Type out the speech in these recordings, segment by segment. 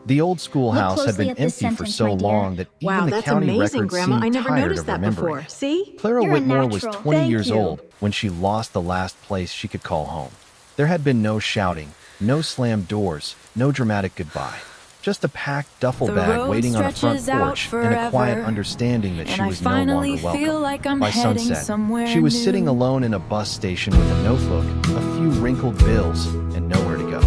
The old Look schoolhouse had closely been at this empty for sentence, so my dear. long that Wow, even the that's county amazing, records Grandma. I seemed never tired noticed of that remembering. before. See? Clara You're a Whitmore was natural. 20 Thank years you. old when she lost the last place she could call home. There had been no shouting, no slammed doors, no dramatic goodbye. Just a packed duffel The bag road waiting on a front stretches out porch and a quiet forever, understanding that and she I was no longer finally feel welcome. like I'm By heading sunset, somewhere she was new. sitting alone in a bus station with a notebook, a few wrinkled bills, and nowhere to go.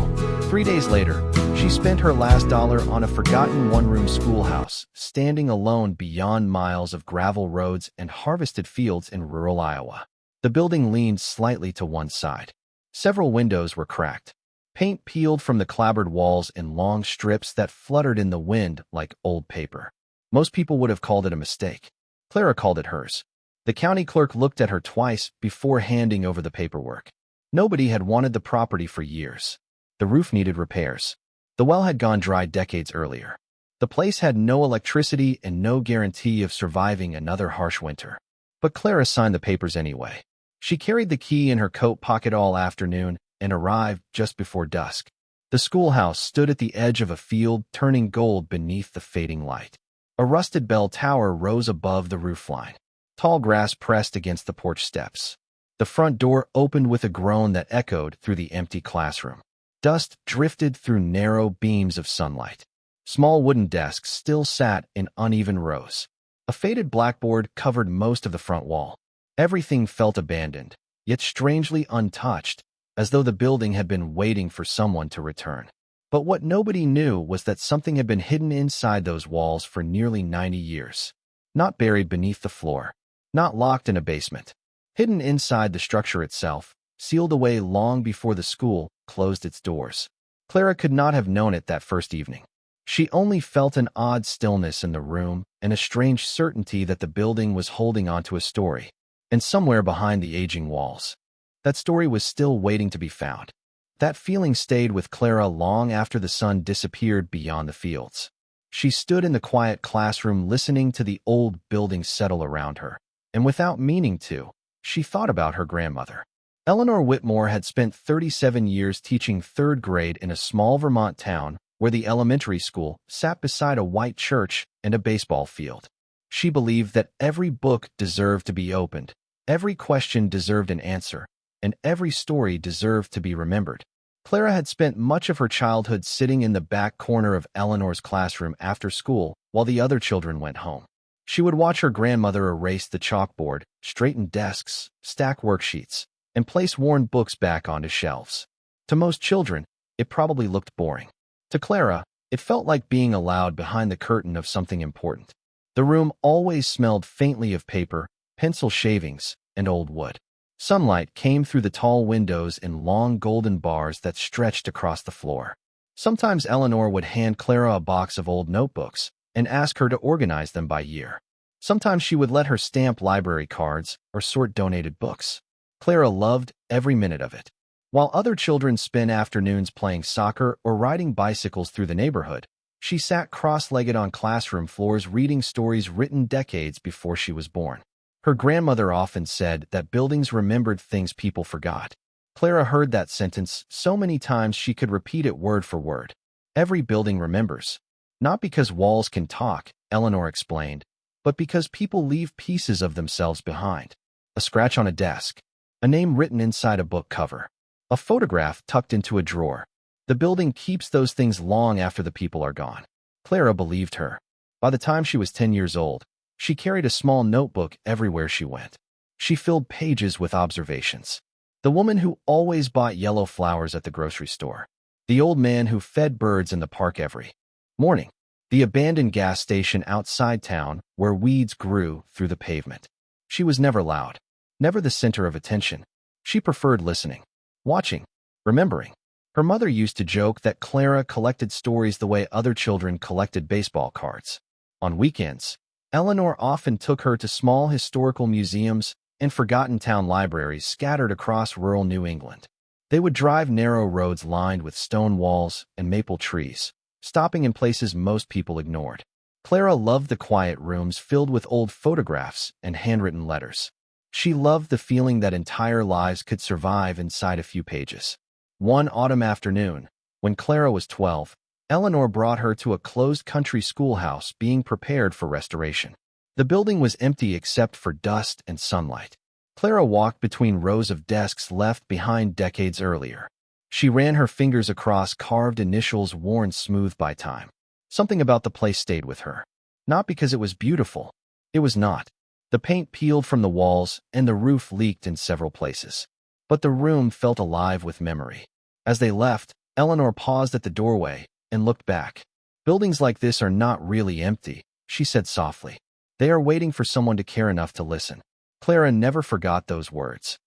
3 days later, she spent her last dollar on a forgotten one-room schoolhouse, standing alone beyond miles of gravel roads and harvested fields in rural Iowa. The building leaned slightly to one side. Several windows were cracked. Paint peeled from the clapboard walls in long strips that fluttered in the wind like old paper. Most people would have called it a mistake. Clara called it hers. The county clerk looked at her twice before handing over the paperwork. Nobody had wanted the property for years. The roof needed repairs. The well had gone dry decades earlier. The place had no electricity and no guarantee of surviving another harsh winter. But Clara signed the papers anyway. She carried the key in her coat pocket all afternoon and arrived just before dusk. The schoolhouse stood at the edge of a field, turning gold beneath the fading light. A rusted bell tower rose above the roofline. Tall grass pressed against the porch steps. The front door opened with a groan that echoed through the empty classroom. Dust drifted through narrow beams of sunlight. Small wooden desks still sat in uneven rows. A faded blackboard covered most of the front wall. Everything felt abandoned, yet strangely untouched, as though the building had been waiting for someone to return. But what nobody knew was that something had been hidden inside those walls for nearly 90 years. Not buried beneath the floor, not locked in a basement. Hidden inside the structure itself, sealed away long before the school closed its doors. Clara could not have known it that first evening. She only felt an odd stillness in the room and a strange certainty that the building was holding onto a story. And somewhere behind the aging walls, that story was still waiting to be found. That feeling stayed with Clara long after the sun disappeared beyond the fields. She stood in the quiet classroom listening to the old building settle around her, and without meaning to, she thought about her grandmother. Eleanor Whitmore had spent 37 years teaching third grade in a small Vermont town where the elementary school sat beside a white church and a baseball field. She believed that every book deserved to be opened, every question deserved an answer, and every story deserved to be remembered. Clara had spent much of her childhood sitting in the back corner of Eleanor's classroom after school while the other children went home. She would watch her grandmother erase the chalkboard, straighten desks, stack worksheets, and place worn books back onto shelves. To most children, it probably looked boring. To Clara, it felt like being allowed behind the curtain of something important. The room always smelled faintly of paper, pencil shavings, and old wood. Sunlight came through the tall windows in long golden bars that stretched across the floor. Sometimes Eleanor would hand Clara a box of old notebooks and ask her to organize them by year. Sometimes she would let her stamp library cards or sort donated books. Clara loved every minute of it. While other children spent afternoons playing soccer or riding bicycles through the neighborhood, she sat cross-legged on classroom floors reading stories written decades before she was born. Her grandmother often said that buildings remembered things people forgot. Clara heard that sentence so many times she could repeat it word for word. Every building remembers. Not because walls can talk, Eleanor explained, but because people leave pieces of themselves behind. A scratch on a desk, a name written inside a book cover, a photograph tucked into a drawer. The building keeps those things long after the people are gone. Clara believed her. By the time she was 10 years old, she carried a small notebook everywhere she went. She filled pages with observations. The woman who always bought yellow flowers at the grocery store. The old man who fed birds in the park every morning. The abandoned gas station outside town where weeds grew through the pavement. She was never loud, never the center of attention. She preferred listening, watching, remembering. Her mother used to joke that Clara collected stories the way other children collected baseball cards. On weekends, Eleanor often took her to small historical museums and forgotten town libraries scattered across rural New England. They would drive narrow roads lined with stone walls and maple trees, stopping in places most people ignored. Clara loved the quiet rooms filled with old photographs and handwritten letters. She loved the feeling that entire lives could survive inside a few pages. One autumn afternoon, when Clara was 12, Eleanor brought her to a closed country schoolhouse being prepared for restoration. The building was empty except for dust and sunlight. Clara walked between rows of desks left behind decades earlier. She ran her fingers across carved initials worn smooth by time. Something about the place stayed with her. Not because it was beautiful. It was not. The paint peeled from the walls and the roof leaked in several places. But the room felt alive with memory. As they left, Eleanor paused at the doorway and looked back. Buildings like this are not really empty, she said softly. They are waiting for someone to care enough to listen. Clara never forgot those words.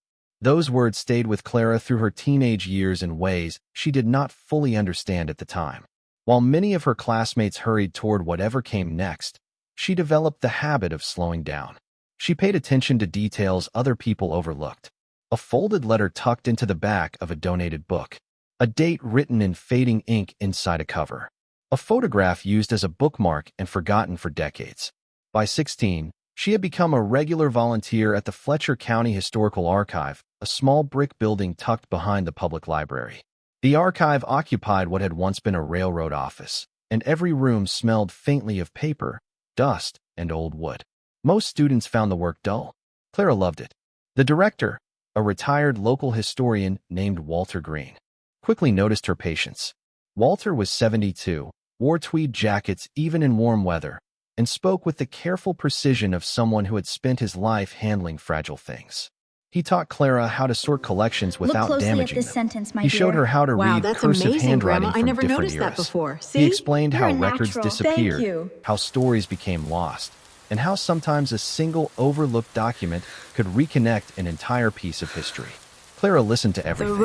Those words stayed with Clara through her teenage years in ways she did not fully understand at the time. While many of her classmates hurried toward whatever came next, she developed the habit of slowing down. She paid attention to details other people overlooked. A folded letter tucked into the back of a donated book. A date written in fading ink inside a cover. A photograph used as a bookmark and forgotten for decades. By 16, she had become a regular volunteer at the Fletcher County Historical Archive, a small brick building tucked behind the public library. The archive occupied what had once been a railroad office, and every room smelled faintly of paper, dust, and old wood. Most students found the work dull. Clara loved it. The director, a retired local historian named Walter Green, quickly noticed her patience. Walter was 72, wore tweed jackets even in warm weather, and spoke with the careful precision of someone who had spent his life handling fragile things. He taught Clara how to sort collections without damaging them. He showed her how to read cursive handwriting from different eras. He explained how records disappeared, how stories became lost, and how sometimes a single overlooked document could reconnect an entire piece of history. Clara listened to everything.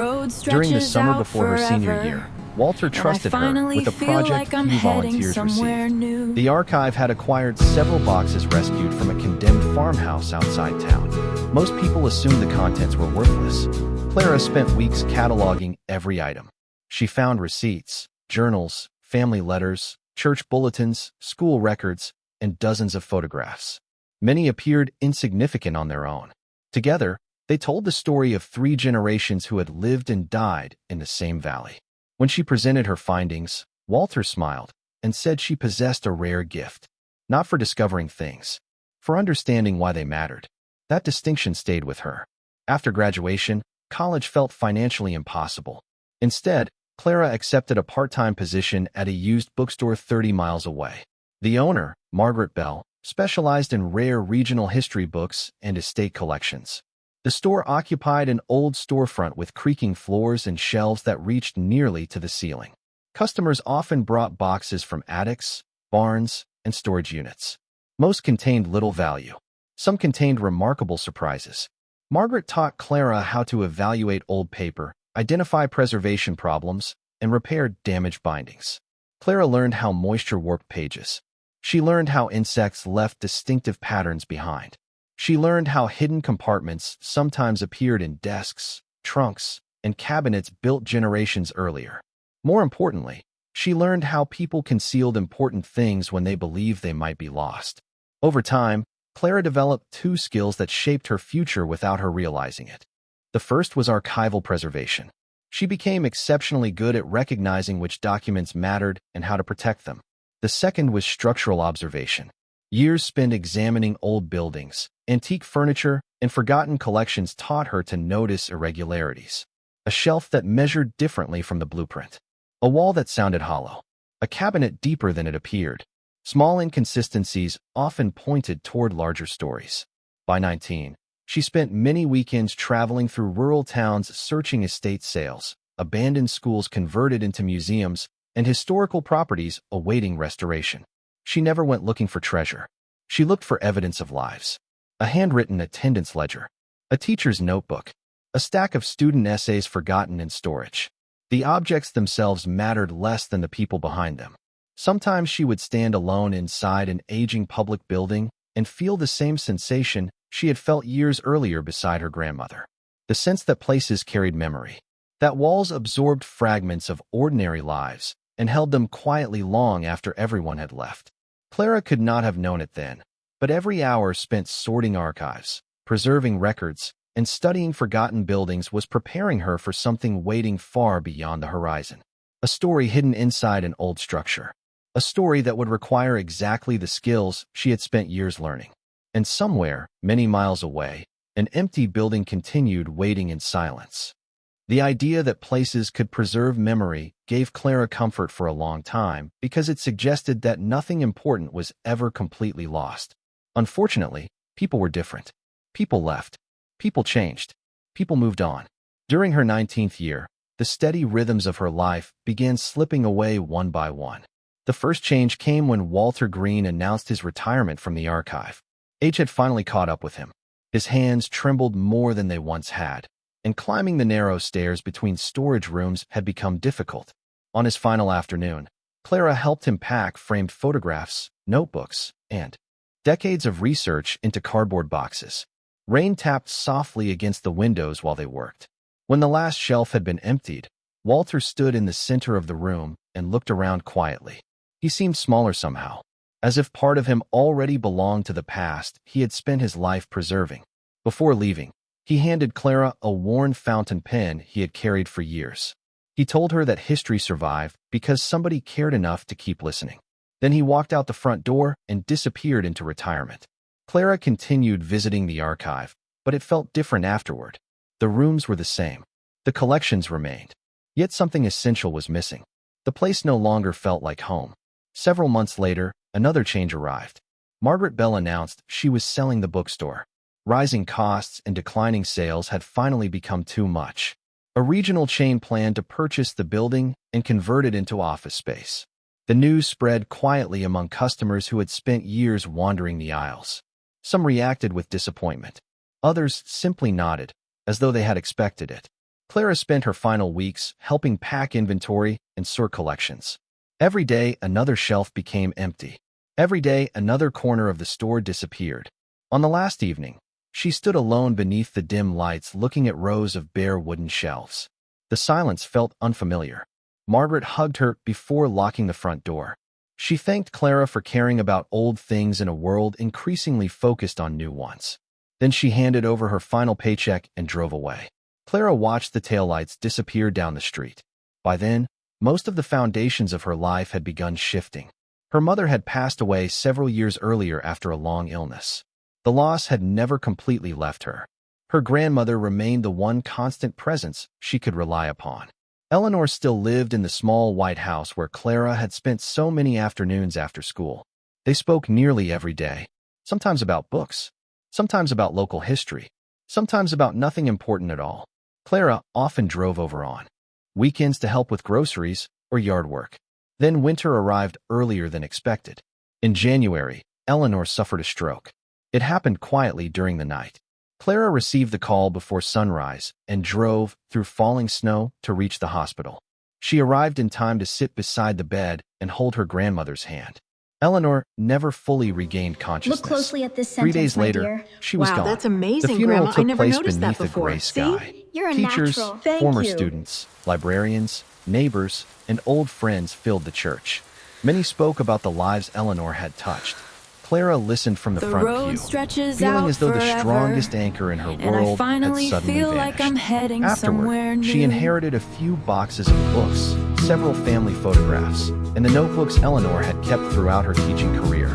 During the summer before her senior year, Walter trusted her with a project few volunteers received. The archive had acquired several boxes rescued from a condemned farmhouse outside town. Most people assumed the contents were worthless. Clara spent weeks cataloging every item. She found receipts, journals, family letters, church bulletins, school records, and dozens of photographs. Many appeared insignificant on their own. Together, they told the story of 3 generations who had lived and died in the same valley. When she presented her findings, Walter smiled and said she possessed a rare gift, not for discovering things, for understanding why they mattered. That distinction stayed with her. After graduation, college felt financially impossible. Instead, Clara accepted a part-time position at a used bookstore 30 miles away. The owner, Margaret Bell, specialized in rare regional history books and estate collections. The store occupied an old storefront with creaking floors and shelves that reached nearly to the ceiling. Customers often brought boxes from attics, barns, and storage units. Most contained little value. Some contained remarkable surprises. Margaret taught Clara how to evaluate old paper, identify preservation problems, and repair damaged bindings. Clara learned how moisture warped pages. She learned how insects left distinctive patterns behind. She learned how hidden compartments sometimes appeared in desks, trunks, and cabinets built generations earlier. More importantly, she learned how people concealed important things when they believed they might be lost. Over time, Clara developed 2 skills that shaped her future without her realizing it. The first was archival preservation. She became exceptionally good at recognizing which documents mattered and how to protect them. The second was structural observation. Years spent examining old buildings, antique furniture, and forgotten collections taught her to notice irregularities. A shelf that measured differently from the blueprint. A wall that sounded hollow. A cabinet deeper than it appeared. Small inconsistencies often pointed toward larger stories. By 19, she spent many weekends traveling through rural towns searching estate sales, abandoned schools converted into museums, and historical properties awaiting restoration. She never went looking for treasure. She looked for evidence of lives. A handwritten attendance ledger. A teacher's notebook. A stack of student essays forgotten in storage. The objects themselves mattered less than the people behind them. Sometimes she would stand alone inside an aging public building and feel the same sensation she had felt years earlier beside her grandmother. The sense that places carried memory. That walls absorbed fragments of ordinary lives and held them quietly long after everyone had left. Clara could not have known it then, but every hour spent sorting archives, preserving records, and studying forgotten buildings was preparing her for something waiting far beyond the horizon. A story hidden inside an old structure. A story that would require exactly the skills she had spent years learning. And somewhere, many miles away, an empty building continued waiting in silence. The idea that places could preserve memory gave Clara comfort for a long time because it suggested that nothing important was ever completely lost. Unfortunately, people were different. People left. People changed. People moved on. During her 19th year, the steady rhythms of her life began slipping away one by one. The first change came when Walter Green announced his retirement from the archive. Age had finally caught up with him. His hands trembled more than they once had, and climbing the narrow stairs between storage rooms had become difficult. On his final afternoon, Clara helped him pack framed photographs, notebooks, and decades of research into cardboard boxes. Rain tapped softly against the windows while they worked. When the last shelf had been emptied, Walter stood in the center of the room and looked around quietly. He seemed smaller somehow, as if part of him already belonged to the past he had spent his life preserving. Before leaving, he handed Clara a worn fountain pen he had carried for years. He told her that history survived because somebody cared enough to keep listening. Then he walked out the front door and disappeared into retirement. Clara continued visiting the archive, but it felt different afterward. The rooms were the same. The collections remained. Yet something essential was missing. The place no longer felt like home. Several months later, another change arrived. Margaret Bell announced she was selling the bookstore. Rising costs and declining sales had finally become too much. A regional chain planned to purchase the building and convert it into office space. The news spread quietly among customers who had spent years wandering the aisles. Some reacted with disappointment. Others simply nodded, as though they had expected it. Clara spent her final weeks helping pack inventory and sort collections. Every day, another shelf became empty. Every day, another corner of the store disappeared. On the last evening, she stood alone beneath the dim lights looking at rows of bare wooden shelves. The silence felt unfamiliar. Margaret hugged her before locking the front door. She thanked Clara for caring about old things in a world increasingly focused on new ones. Then she handed over her final paycheck and drove away. Clara watched the taillights disappear down the street. By then, most of the foundations of her life had begun shifting. Her mother had passed away several years earlier after a long illness. The loss had never completely left her. Her grandmother remained the one constant presence she could rely upon. Eleanor still lived in the small white house where Clara had spent so many afternoons after school. They spoke nearly every day, sometimes about books, sometimes about local history, sometimes about nothing important at all. Clara often drove over on weekends to help with groceries or yard work. Then winter arrived earlier than expected. In January, Eleanor suffered a stroke. It happened quietly during the night. Clara received the call before sunrise and drove through falling snow to reach the hospital. She arrived in time to sit beside the bed and hold her grandmother's hand. Eleanor never fully regained consciousness. Look closely at this 3 sentence, days my later, dear. she was Wow, gone. that's amazing, The funeral Grandma. I took never place noticed that beneath a before. gray sky. See? You're a Teachers, natural. Thank former you. students, librarians, neighbors, and old friends filled the church. Many spoke about the lives Eleanor had touched. Clara listened from the front road pew, stretches feeling out as though the forever, strongest anchor in her and I world finally had suddenly feel vanished. like I'm heading somewhere Afterward, new. she inherited a few boxes of books, several family photographs, and the notebooks Eleanor had kept throughout her teaching career.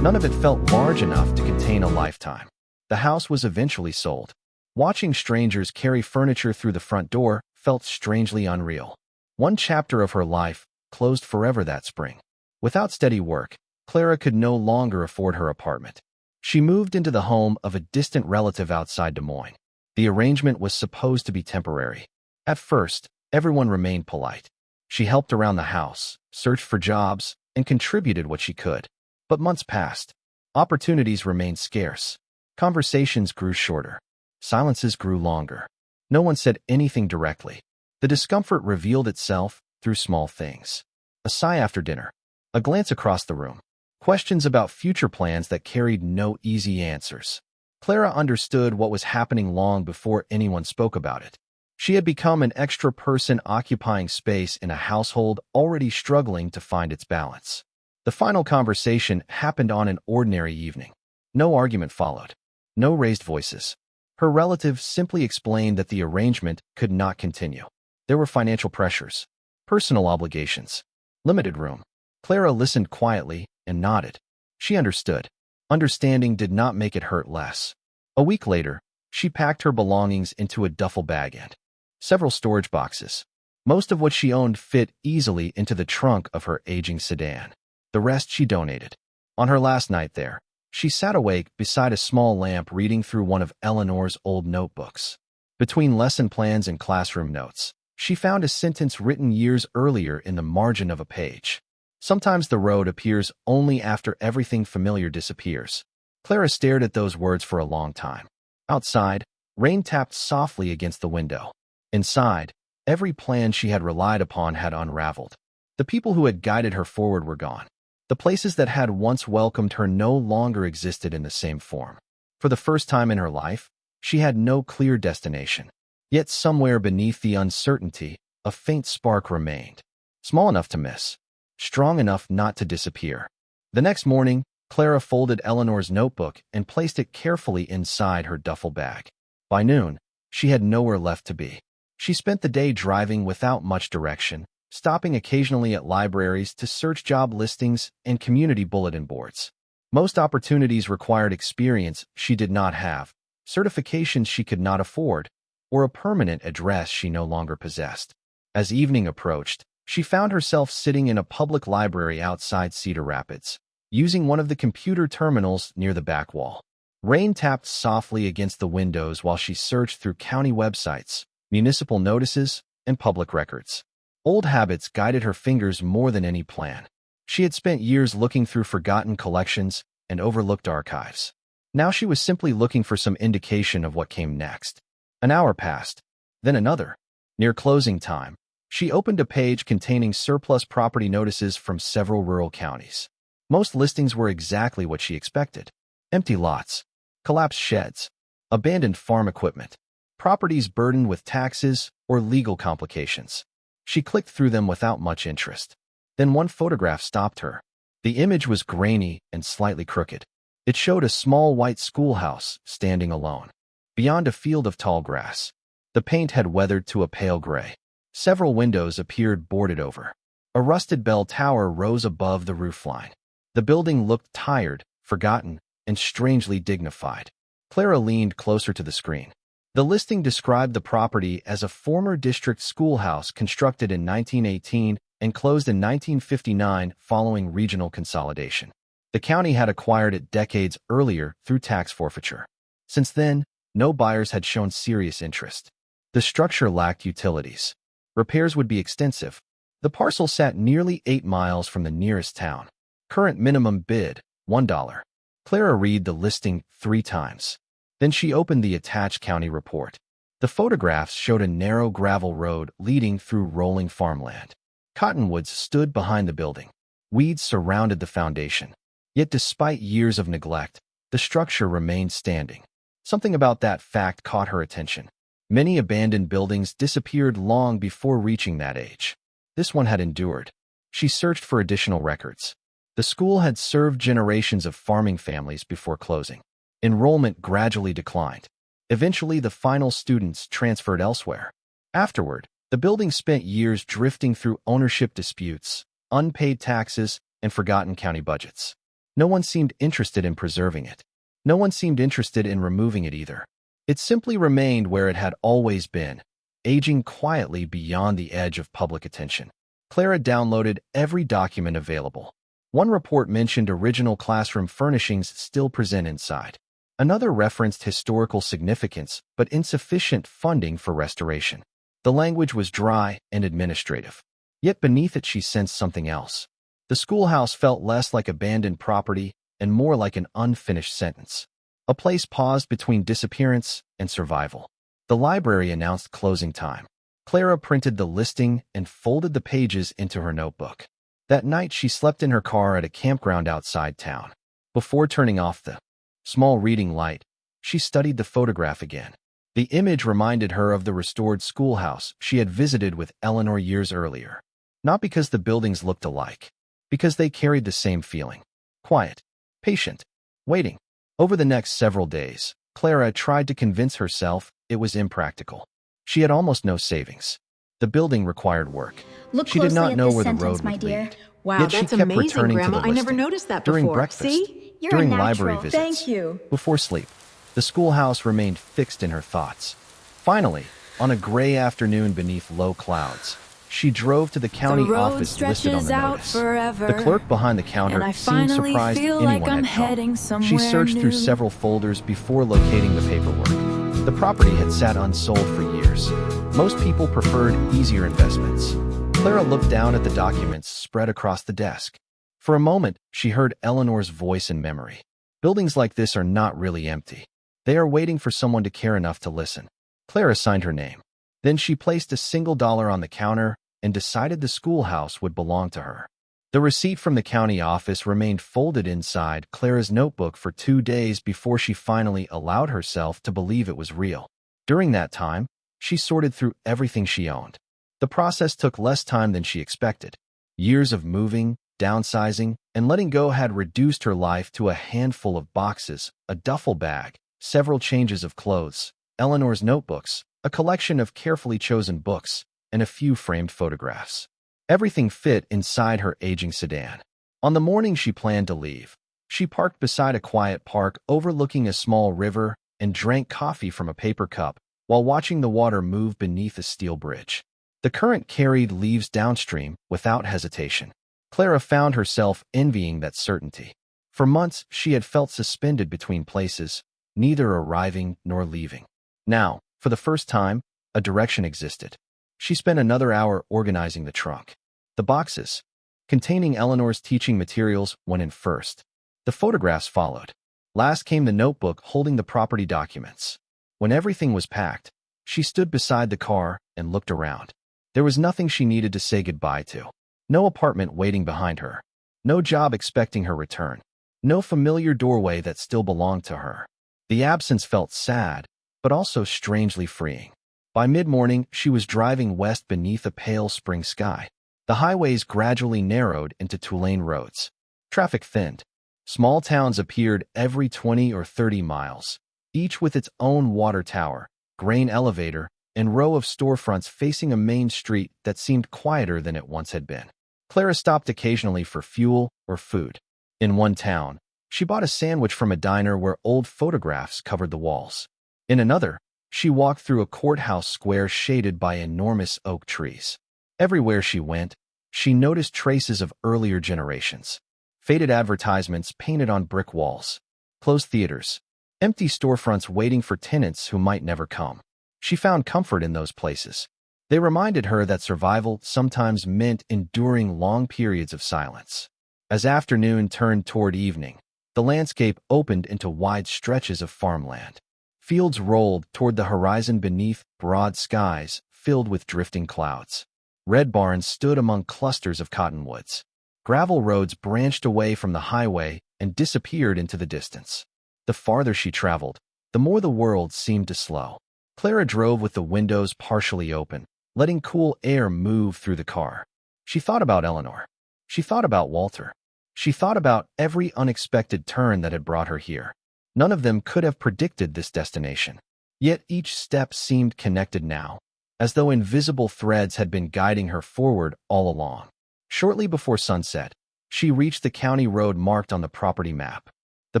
None of it felt large enough to contain a lifetime. The house was eventually sold. Watching strangers carry furniture through the front door felt strangely unreal. One chapter of her life closed forever that spring. Without steady work, Clara could no longer afford her apartment. She moved into the home of a distant relative outside Des Moines. The arrangement was supposed to be temporary. At first, everyone remained polite. She helped around the house, searched for jobs, and contributed what she could. But months passed. Opportunities remained scarce. Conversations grew shorter. Silences grew longer. No one said anything directly. The discomfort revealed itself through small things. A sigh after dinner. A glance across the room. Questions about future plans that carried no easy answers. Clara understood what was happening long before anyone spoke about it. She had become an extra person occupying space in a household already struggling to find its balance. The final conversation happened on an ordinary evening. No argument followed. No raised voices. Her relative simply explained that the arrangement could not continue. There were financial pressures. Personal obligations. Limited room. Clara listened quietly and nodded. She understood. Understanding did not make it hurt less. A week later, she packed her belongings into a duffel bag and several storage boxes. Most of what she owned fit easily into the trunk of her aging sedan. The rest she donated. On her last night there, she sat awake beside a small lamp reading through one of Eleanor's old notebooks. Between lesson plans and classroom notes, she found a sentence written years earlier in the margin of a page. Sometimes the road appears only after everything familiar disappears. Clara stared at those words for a long time. Outside, rain tapped softly against the window. Inside, every plan she had relied upon had unraveled. The people who had guided her forward were gone. The places that had once welcomed her no longer existed in the same form. For the first time in her life, she had no clear destination. Yet somewhere beneath the uncertainty, a faint spark remained. Small enough to miss, strong enough not to disappear. The next morning, Clara folded Eleanor's notebook and placed it carefully inside her duffel bag. By noon, she had nowhere left to be. She spent the day driving without much direction, stopping occasionally at libraries to search job listings and community bulletin boards. Most opportunities required experience she did not have, certifications she could not afford, or a permanent address she no longer possessed. As evening approached, she found herself sitting in a public library outside Cedar Rapids, using one of the computer terminals near the back wall. Rain tapped softly against the windows while she searched through county websites, municipal notices, and public records. Old habits guided her fingers more than any plan. She had spent years looking through forgotten collections and overlooked archives. Now she was simply looking for some indication of what came next. An hour passed, then another. Near closing time, she opened a page containing surplus property notices from several rural counties. Most listings were exactly what she expected. Empty lots, collapsed sheds, abandoned farm equipment, properties burdened with taxes or legal complications. She clicked through them without much interest. Then one photograph stopped her. The image was grainy and slightly crooked. It showed a small white schoolhouse standing alone, beyond a field of tall grass. The paint had weathered to a pale gray. Several windows appeared boarded over. A rusted bell tower rose above the roofline. The building looked tired, forgotten, and strangely dignified. Clara leaned closer to the screen. The listing described the property as a former district schoolhouse constructed in 1918 and closed in 1959 following regional consolidation. The county had acquired it decades earlier through tax forfeiture. Since then, no buyers had shown serious interest. The structure lacked utilities. Repairs would be extensive. The parcel sat nearly 8 miles from the nearest town. Current minimum bid, $1. Clara read the listing 3 times. Then she opened the attached county report. The photographs showed a narrow gravel road leading through rolling farmland. Cottonwoods stood behind the building. Weeds surrounded the foundation. Yet despite years of neglect, the structure remained standing. Something about that fact caught her attention. Many abandoned buildings disappeared long before reaching that age. This one had endured. She searched for additional records. The school had served generations of farming families before closing. Enrollment gradually declined. Eventually, the final students transferred elsewhere. Afterward, the building spent years drifting through ownership disputes, unpaid taxes, and forgotten county budgets. No one seemed interested in preserving it. No one seemed interested in removing it either. It simply remained where it had always been, aging quietly beyond the edge of public attention. Clara downloaded every document available. One report mentioned original classroom furnishings still present inside. Another referenced historical significance, but insufficient funding for restoration. The language was dry and administrative. Yet beneath it she sensed something else. The schoolhouse felt less like abandoned property and more like an unfinished sentence. A place paused between disappearance and survival. The library announced closing time. Clara printed the listing and folded the pages into her notebook. That night she slept in her car at a campground outside town. Before turning off the small reading light, she studied the photograph again. The image reminded her of the restored schoolhouse she had visited with Eleanor years earlier. Not because the buildings looked alike, because they carried the same feeling. Quiet, patient, waiting. Over the next several days, Clara tried to convince herself it was impractical. She had almost no savings. The building required work. Look She did closely not at know this where the sentence, road my would dear. lead. Wow, Yet she that's kept amazing, returning Grandma. to the I never listing. noticed that During before. breakfast, See? You're during a library natural. visits, Thank you. before sleep, the schoolhouse remained fixed in her thoughts. Finally, on a gray afternoon beneath low clouds, she drove to the county office listed on the notice. The clerk behind the counter seemed surprised anyone had come. She searched through several folders before locating the paperwork. The property had sat unsold for years. Most people preferred easier investments. Clara looked down at the documents spread across the desk. For a moment, she heard Eleanor's voice in memory. Buildings like this are not really empty. They are waiting for someone to care enough to listen. Clara signed her name. Then she placed a single dollar on the counter and decided the schoolhouse would belong to her. The receipt from the county office remained folded inside Clara's notebook for 2 days before she finally allowed herself to believe it was real. During that time, she sorted through everything she owned. The process took less time than she expected. Years of moving, downsizing, and letting go had reduced her life to a handful of boxes, a duffel bag, several changes of clothes, Eleanor's notebooks, a collection of carefully chosen books, and a few framed photographs. Everything fit inside her aging sedan. On the morning she planned to leave, she parked beside a quiet park overlooking a small river and drank coffee from a paper cup while watching the water move beneath a steel bridge. The current carried leaves downstream without hesitation. Clara found herself envying that certainty. For months, she had felt suspended between places, neither arriving nor leaving. Now, for the first time, a direction existed. She spent another hour organizing the trunk. The boxes, containing Eleanor's teaching materials, went in first. The photographs followed. Last came the notebook holding the property documents. When everything was packed, she stood beside the car and looked around. There was nothing she needed to say goodbye to. No apartment waiting behind her. No job expecting her return. No familiar doorway that still belonged to her. The absence felt sad, but also strangely freeing. By mid-morning, she was driving west beneath a pale spring sky. The highways gradually narrowed into two-lane roads. Traffic thinned. Small towns appeared every 20 or 30 miles, each with its own water tower, grain elevator, and row of storefronts facing a main street that seemed quieter than it once had been. Clara stopped occasionally for fuel or food. In one town, she bought a sandwich from a diner where old photographs covered the walls. In another, she walked through a courthouse square shaded by enormous oak trees. Everywhere she went, she noticed traces of earlier generations. Faded advertisements painted on brick walls. Closed theaters. Empty storefronts waiting for tenants who might never come. She found comfort in those places. They reminded her that survival sometimes meant enduring long periods of silence. As afternoon turned toward evening, the landscape opened into wide stretches of farmland. Fields rolled toward the horizon beneath broad skies filled with drifting clouds. Red barns stood among clusters of cottonwoods. Gravel roads branched away from the highway and disappeared into the distance. The farther she traveled, the more the world seemed to slow. Clara drove with the windows partially open, letting cool air move through the car. She thought about Eleanor. She thought about Walter. She thought about every unexpected turn that had brought her here. None of them could have predicted this destination. Yet each step seemed connected now, as though invisible threads had been guiding her forward all along. Shortly before sunset, she reached the county road marked on the property map. The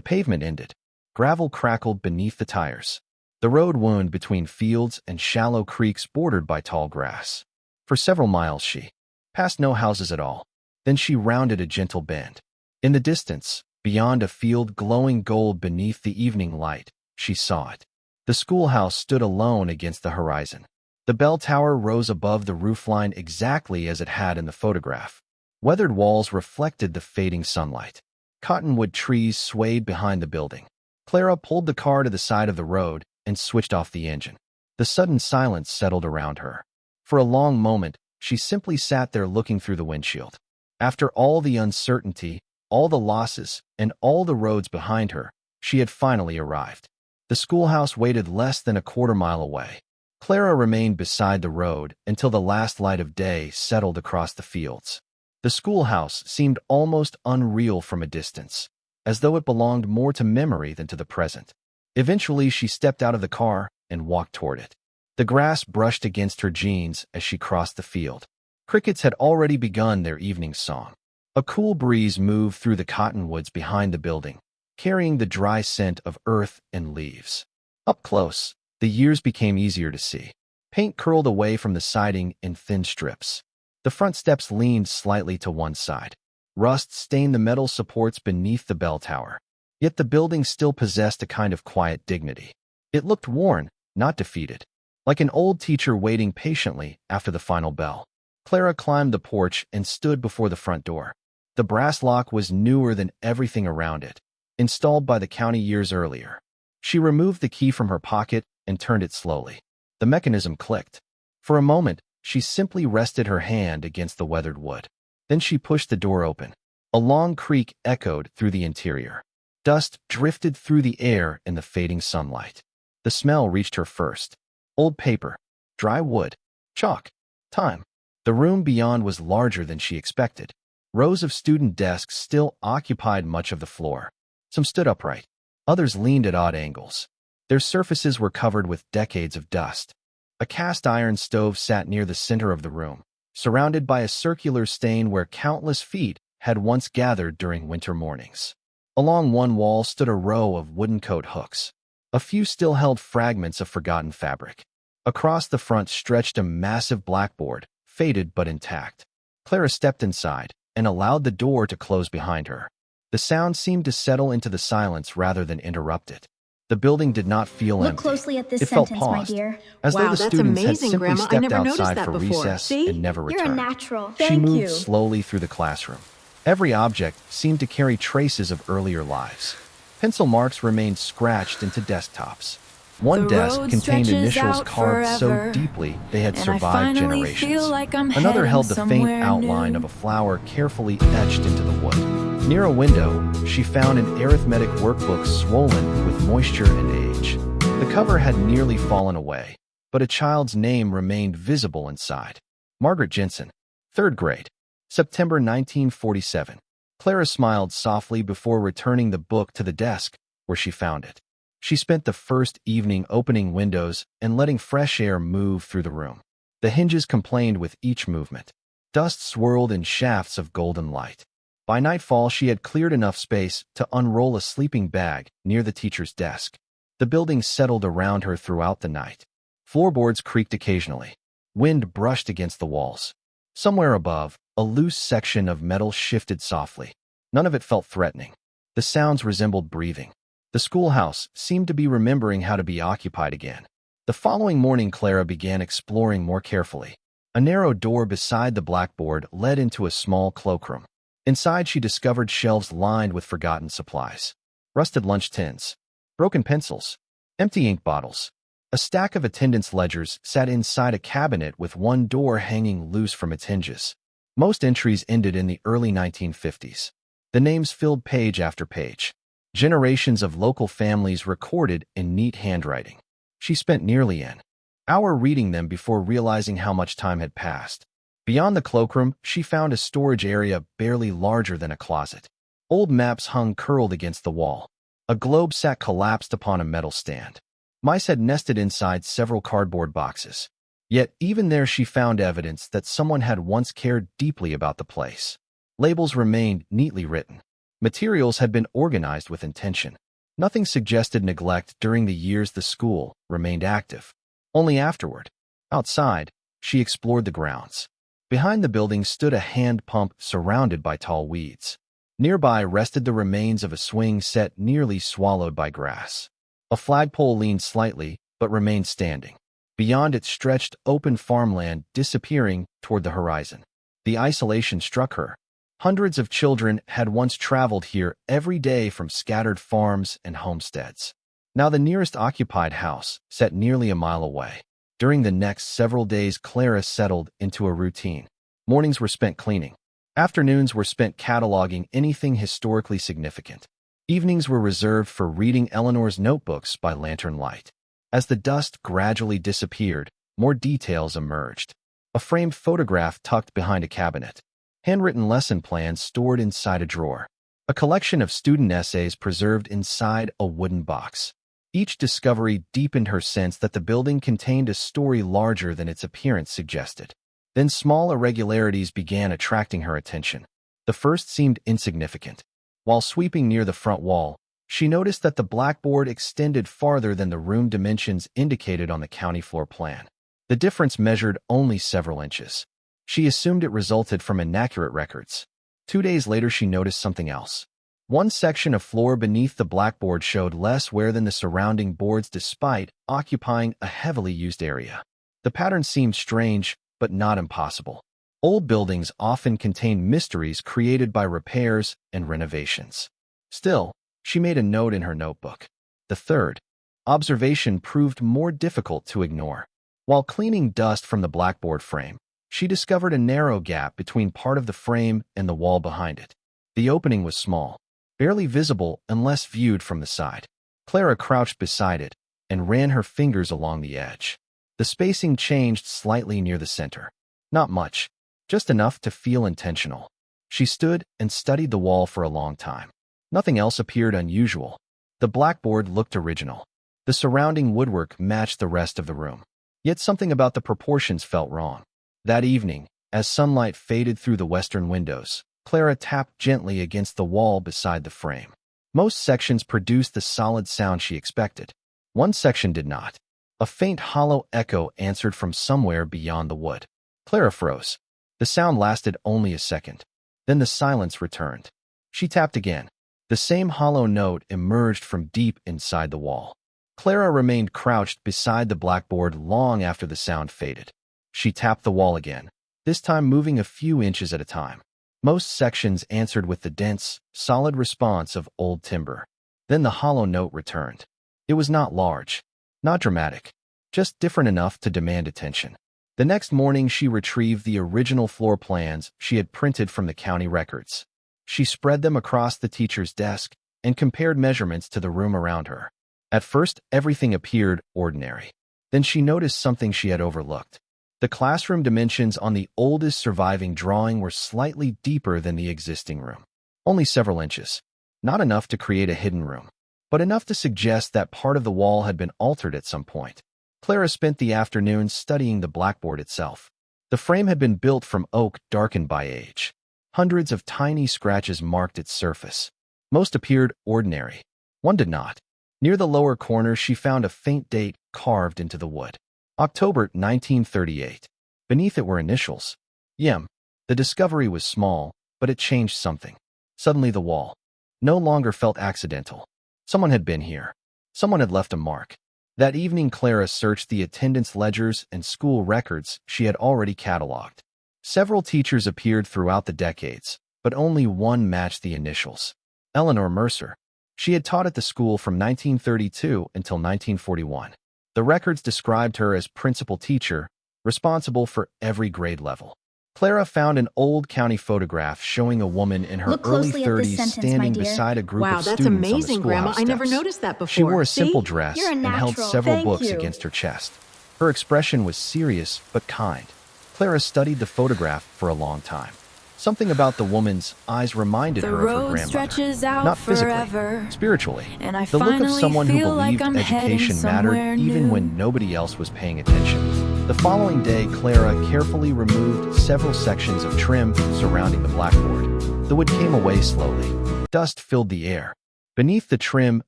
pavement ended. Gravel crackled beneath the tires. The road wound between fields and shallow creeks bordered by tall grass. For several miles she passed no houses at all. Then she rounded a gentle bend. In the distance, beyond a field glowing gold beneath the evening light, she saw it. The schoolhouse stood alone against the horizon. The bell tower rose above the roofline exactly as it had in the photograph. Weathered walls reflected the fading sunlight. Cottonwood trees swayed behind the building. Clara pulled the car to the side of the road and switched off the engine. The sudden silence settled around her. For a long moment, she simply sat there looking through the windshield. After all the uncertainty, all the losses, and all the roads behind her, she had finally arrived. The schoolhouse waited less than a quarter-mile away. Clara remained beside the road until the last light of day settled across the fields. The schoolhouse seemed almost unreal from a distance, as though it belonged more to memory than to the present. Eventually, she stepped out of the car and walked toward it. The grass brushed against her jeans as she crossed the field. Crickets had already begun their evening song. A cool breeze moved through the cottonwoods behind the building, carrying the dry scent of earth and leaves. Up close, the years became easier to see. Paint curled away from the siding in thin strips. The front steps leaned slightly to one side. Rust stained the metal supports beneath the bell tower. Yet the building still possessed a kind of quiet dignity. It looked worn, not defeated. Like an old teacher waiting patiently after the final bell. Clara climbed the porch and stood before the front door. The brass lock was newer than everything around it, installed by the county years earlier. She removed the key from her pocket and turned it slowly. The mechanism clicked. For a moment, she simply rested her hand against the weathered wood. Then she pushed the door open. A long creak echoed through the interior. Dust drifted through the air in the fading sunlight. The smell reached her first. Old paper, dry wood, chalk, time. The room beyond was larger than she expected. Rows of student desks still occupied much of the floor. Some stood upright. Others leaned at odd angles. Their surfaces were covered with decades of dust. A cast iron stove sat near the center of the room, surrounded by a circular stain where countless feet had once gathered during winter mornings. Along one wall stood a row of wooden coat hooks. A few still held fragments of forgotten fabric. Across the front stretched a massive blackboard, faded but intact. Clara stepped inside and allowed the door to close behind her. The sound seemed to settle into the silence rather than interrupt it. The building did not feel empty. Look closely at this It felt sentence, my paused, dear. as though the that's students had amazing, simply Grandma. I stepped never noticed outside that for before. recess See? and never You're a returned. natural. She Thank moved you. slowly through the classroom. Every object seemed to carry traces of earlier lives. Pencil marks remained scratched into desktops. One The desk road contained stretches initials out carved so forever, deeply they had and I survived finally generations. feel like I'm Another heading held the faint somewhere outline new. of a flower carefully etched into the wood. Near a window, she found an arithmetic workbook swollen with moisture and age. The cover had nearly fallen away, but a child's name remained visible inside. Margaret Jensen, 3rd grade, September 1947. Clara smiled softly before returning the book to the desk where she found it. She spent the first evening opening windows and letting fresh air move through the room. The hinges complained with each movement. Dust swirled in shafts of golden light. By nightfall, she had cleared enough space to unroll a sleeping bag near the teacher's desk. The building settled around her throughout the night. Floorboards creaked occasionally. Wind brushed against the walls. Somewhere above, a loose section of metal shifted softly. None of it felt threatening. The sounds resembled breathing. The schoolhouse seemed to be remembering how to be occupied again. The following morning, Clara began exploring more carefully. A narrow door beside the blackboard led into a small cloakroom. Inside, she discovered shelves lined with forgotten supplies. Rusted lunch tins, broken pencils, empty ink bottles. A stack of attendance ledgers sat inside a cabinet with one door hanging loose from its hinges. Most entries ended in the early 1950s. The names filled page after page. Generations of local families recorded in neat handwriting. She spent nearly an hour reading them before realizing how much time had passed. Beyond the cloakroom, she found a storage area barely larger than a closet. Old maps hung curled against the wall. A globe sat collapsed upon a metal stand. Mice had nested inside several cardboard boxes. Yet even there she found evidence that someone had once cared deeply about the place. Labels remained neatly written. Materials had been organized with intention. Nothing suggested neglect during the years the school remained active. Only afterward, outside, she explored the grounds. Behind the building stood a hand pump surrounded by tall weeds. Nearby rested the remains of a swing set nearly swallowed by grass. A flagpole leaned slightly, but remained standing. Beyond it stretched open farmland disappearing toward the horizon. The isolation struck her. Hundreds of children had once traveled here every day from scattered farms and homesteads. Now the nearest occupied house sat nearly a mile away. During the next several days, Clara settled into a routine. Mornings were spent cleaning. Afternoons were spent cataloging anything historically significant. Evenings were reserved for reading Eleanor's notebooks by lantern light. As the dust gradually disappeared, more details emerged. A framed photograph tucked behind a cabinet. Handwritten lesson plans stored inside a drawer. A collection of student essays preserved inside a wooden box. Each discovery deepened her sense that the building contained a story larger than its appearance suggested. Then small irregularities began attracting her attention. The first seemed insignificant. While sweeping near the front wall, she noticed that the blackboard extended farther than the room dimensions indicated on the county floor plan. The difference measured only several inches. She assumed it resulted from inaccurate records. 2 days later, she noticed something else. One section of floor beneath the blackboard showed less wear than the surrounding boards despite occupying a heavily used area. The pattern seemed strange, but not impossible. Old buildings often contain mysteries created by repairs and renovations. Still, she made a note in her notebook. The third observation proved more difficult to ignore. While cleaning dust from the blackboard frame, she discovered a narrow gap between part of the frame and the wall behind it. The opening was small, barely visible unless viewed from the side. Clara crouched beside it and ran her fingers along the edge. The spacing changed slightly near the center. Not much, just enough to feel intentional. She stood and studied the wall for a long time. Nothing else appeared unusual. The blackboard looked original. The surrounding woodwork matched the rest of the room. Yet something about the proportions felt wrong. That evening, as sunlight faded through the western windows, Clara tapped gently against the wall beside the frame. Most sections produced the solid sound she expected. One section did not. A faint hollow echo answered from somewhere beyond the wood. Clara froze. The sound lasted only a second. Then the silence returned. She tapped again. The same hollow note emerged from deep inside the wall. Clara remained crouched beside the blackboard long after the sound faded. She tapped the wall again, this time moving a few inches at a time. Most sections answered with the dense, solid response of old timber. Then the hollow note returned. It was not large, not dramatic, just different enough to demand attention. The next morning, she retrieved the original floor plans she had printed from the county records. She spread them across the teacher's desk and compared measurements to the room around her. At first, everything appeared ordinary. Then she noticed something she had overlooked. The classroom dimensions on the oldest surviving drawing were slightly deeper than the existing room. Only several inches. Not enough to create a hidden room, but enough to suggest that part of the wall had been altered at some point. Clara spent the afternoon studying the blackboard itself. The frame had been built from oak darkened by age. Hundreds of tiny scratches marked its surface. Most appeared ordinary. One did not. Near the lower corner, she found a faint date carved into the wood. October 1938. Beneath it were initials. Yem. The discovery was small, but it changed something. Suddenly the wall no longer felt accidental. Someone had been here. Someone had left a mark. That evening, Clara searched the attendance ledgers and school records she had already cataloged. Several teachers appeared throughout the decades, but only one matched the initials. Eleanor Mercer. She had taught at the school from 1932 until 1941. The records described her as principal teacher, responsible for every grade level. Clara found an old county photograph showing a woman in her early 30s standing beside a group of students on the amazing, Grandma. schoolhouse I never steps. noticed that before. She wore a simple See? dress You're a and held natural. several Thank books you. against her chest. Her expression was serious but kind. Clara studied the photograph for a long time. Something about the woman's eyes reminded The her of her road grandmother. stretches out Not physically, forever, spiritually. and I The look of finally someone who feel like believed I'm heading education mattered somewhere even new. when nobody else was paying attention. The following day, Clara carefully removed several sections of trim surrounding the blackboard. The wood came away slowly. Dust filled the air. Beneath the trim,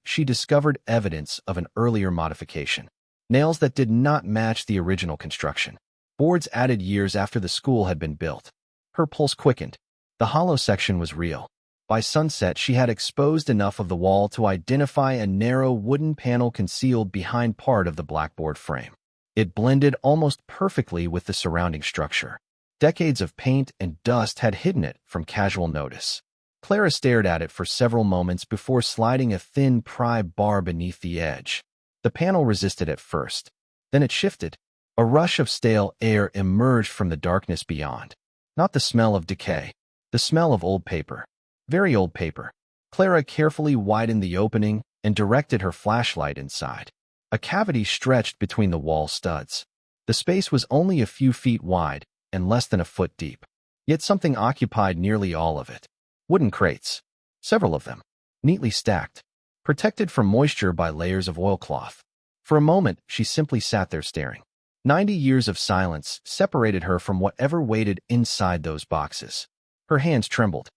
she discovered evidence of an earlier modification. Nails that did not match the original construction. Boards added years after the school had been built. Her pulse quickened. The hollow section was real. By sunset, she had exposed enough of the wall to identify a narrow wooden panel concealed behind part of the blackboard frame. It blended almost perfectly with the surrounding structure. Decades of paint and dust had hidden it from casual notice. Clara stared at it for several moments before sliding a thin pry bar beneath the edge. The panel resisted at first. Then it shifted. A rush of stale air emerged from the darkness beyond. Not the smell of decay. The smell of old paper. Very old paper. Clara carefully widened the opening and directed her flashlight inside. A cavity stretched between the wall studs. The space was only a few feet wide and less than a foot deep. Yet something occupied nearly all of it. Wooden crates. Several of them. Neatly stacked. protected from moisture by layers of oilcloth. For a moment, she simply sat there staring. 90 years of silence separated her from whatever waited inside those boxes. Her hands trembled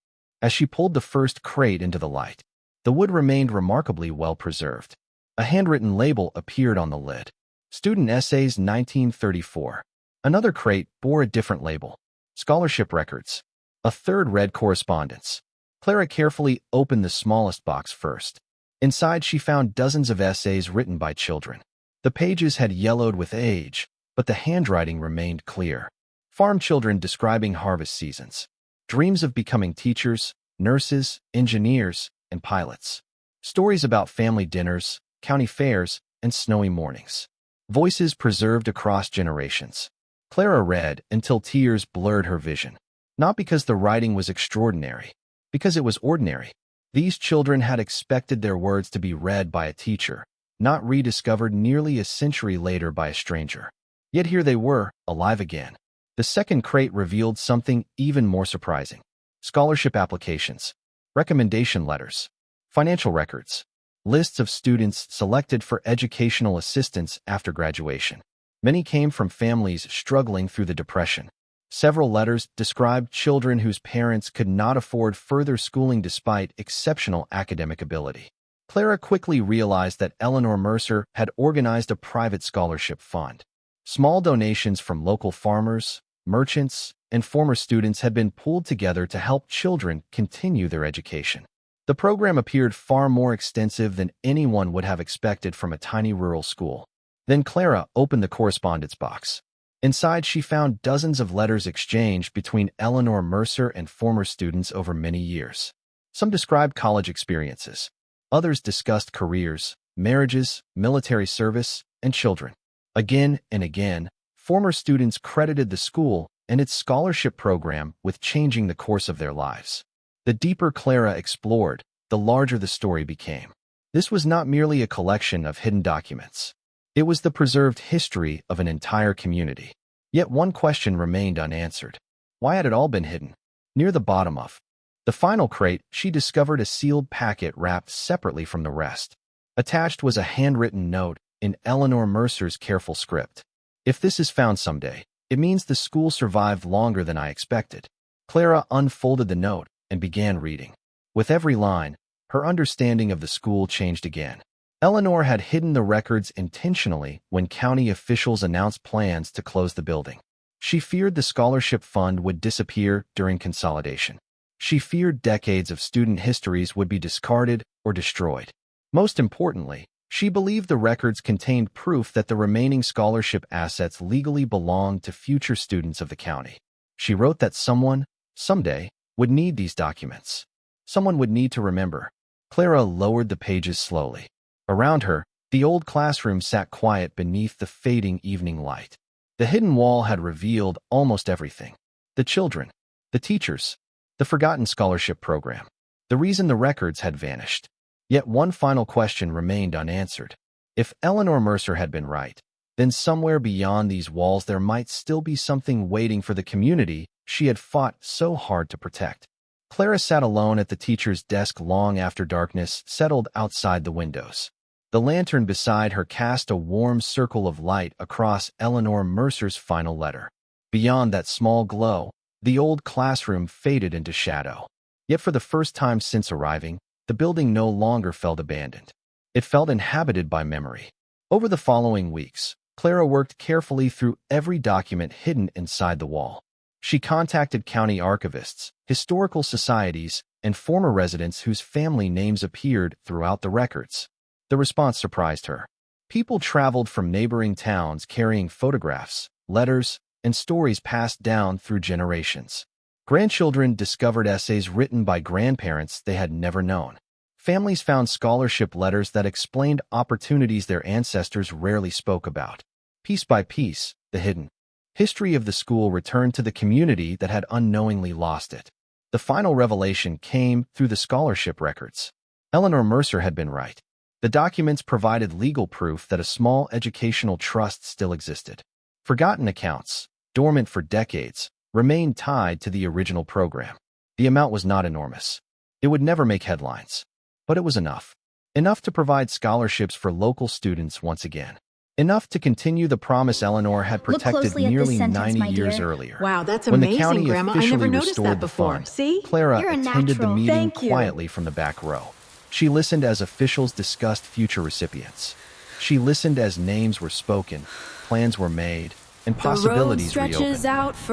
as she pulled the first crate into the light. The wood remained remarkably well preserved. A handwritten label appeared on the lid. Student Essays 1934. Another crate bore a different label. Scholarship Records. A third read Correspondence. Clara carefully opened the smallest box first. Inside, she found dozens of essays written by children. The pages had yellowed with age, but the handwriting remained clear. Farm children describing harvest seasons. Dreams of becoming teachers, nurses, engineers, and pilots. Stories about family dinners, county fairs, and snowy mornings. Voices preserved across generations. Clara read until tears blurred her vision. Not because the writing was extraordinary, because it was ordinary. These children had expected their words to be read by a teacher, not rediscovered nearly a century later by a stranger. Yet here they were, alive again. The second crate revealed something even more surprising. Scholarship applications, recommendation letters, financial records, lists of students selected for educational assistance after graduation. Many came from families struggling through the Depression. Several letters described children whose parents could not afford further schooling despite exceptional academic ability. Clara quickly realized that Eleanor Mercer had organized a private scholarship fund. Small donations from local farmers, merchants, and former students had been pooled together to help children continue their education. The program appeared far more extensive than anyone would have expected from a tiny rural school. Then Clara opened the correspondence box. Inside, she found dozens of letters exchanged between Eleanor Mercer and former students over many years. Some described college experiences. Others discussed careers, marriages, military service, and children. Again and again, former students credited the school and its scholarship program with changing the course of their lives. The deeper Clara explored, the larger the story became. This was not merely a collection of hidden documents. It was the preserved history of an entire community. Yet one question remained unanswered. Why had it all been hidden? Near the bottom of the final crate, she discovered a sealed packet wrapped separately from the rest. Attached was a handwritten note in Eleanor Mercer's careful script. If this is found someday, it means the school survived longer than I expected. Clara unfolded the note and began reading. With every line, her understanding of the school changed again. Eleanor had hidden the records intentionally when county officials announced plans to close the building. She feared the scholarship fund would disappear during consolidation. She feared decades of student histories would be discarded or destroyed. Most importantly, she believed the records contained proof that the remaining scholarship assets legally belonged to future students of the county. She wrote that someone, someday, would need these documents. Someone would need to remember. Clara lowered the pages slowly. Around her, the old classroom sat quiet beneath the fading evening light. The hidden wall had revealed almost everything. The children, the teachers, the forgotten scholarship program, the reason the records had vanished. Yet one final question remained unanswered. If Eleanor Mercer had been right, then somewhere beyond these walls there might still be something waiting for the community she had fought so hard to protect. Clara sat alone at the teacher's desk long after darkness settled outside the windows. The lantern beside her cast a warm circle of light across Eleanor Mercer's final letter. Beyond that small glow, the old classroom faded into shadow. Yet for the first time since arriving, the building no longer felt abandoned. It felt inhabited by memory. Over the following weeks, Clara worked carefully through every document hidden inside the wall. She contacted county archivists, historical societies, and former residents whose family names appeared throughout the records. The response surprised her. People traveled from neighboring towns carrying photographs, letters, and stories passed down through generations. Grandchildren discovered essays written by grandparents they had never known. Families found scholarship letters that explained opportunities their ancestors rarely spoke about. Piece by piece, the hidden history of the school returned to the community that had unknowingly lost it. The final revelation came through the scholarship records. Eleanor Mercer had been right. The documents provided legal proof that a small educational trust still existed. Forgotten accounts, dormant for decades, remained tied to the original program. The amount was not enormous. It would never make headlines. But it was enough. Enough to provide scholarships for local students once again. Enough to continue the promise Eleanor had Look protected closely at this nearly sentence, 90 my years dear. earlier. Wow, that's When the amazing, county Grandma. I officially never noticed restored that the before. fund, See? Clara You're a attended the natural. meeting Thank you. quietly from the back row. She listened as officials discussed future recipients. She listened as names were spoken, plans were made, and possibilities reopened.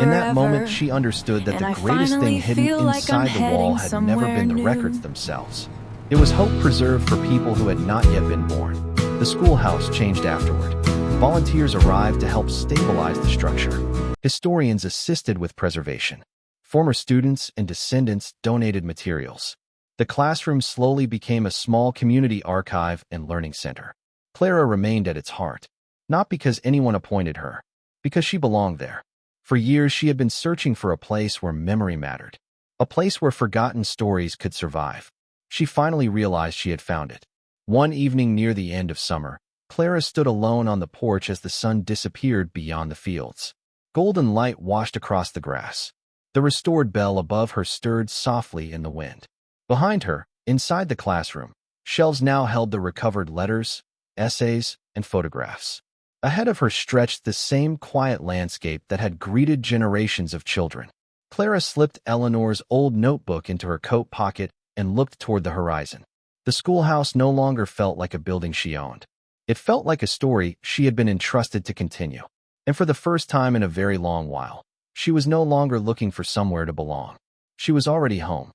In that moment, she understood that the greatest thing hidden inside the wall had never been the records themselves. It was hope preserved for people who had not yet been born. The schoolhouse changed afterward. Volunteers arrived to help stabilize the structure. Historians assisted with preservation. Former students and descendants donated materials. The classroom slowly became a small community archive and learning center. Clara remained at its heart, not because anyone appointed her, because she belonged there. For years, she had been searching for a place where memory mattered, a place where forgotten stories could survive. She finally realized she had found it. One evening near the end of summer, Clara stood alone on the porch as the sun disappeared beyond the fields. Golden light washed across the grass. The restored bell above her stirred softly in the wind. Behind her, inside the classroom, shelves now held the recovered letters, essays, and photographs. Ahead of her stretched the same quiet landscape that had greeted generations of children. Clara slipped Eleanor's old notebook into her coat pocket and looked toward the horizon. The schoolhouse no longer felt like a building she owned. It felt like a story she had been entrusted to continue. And for the first time in a very long while, she was no longer looking for somewhere to belong. She was already home.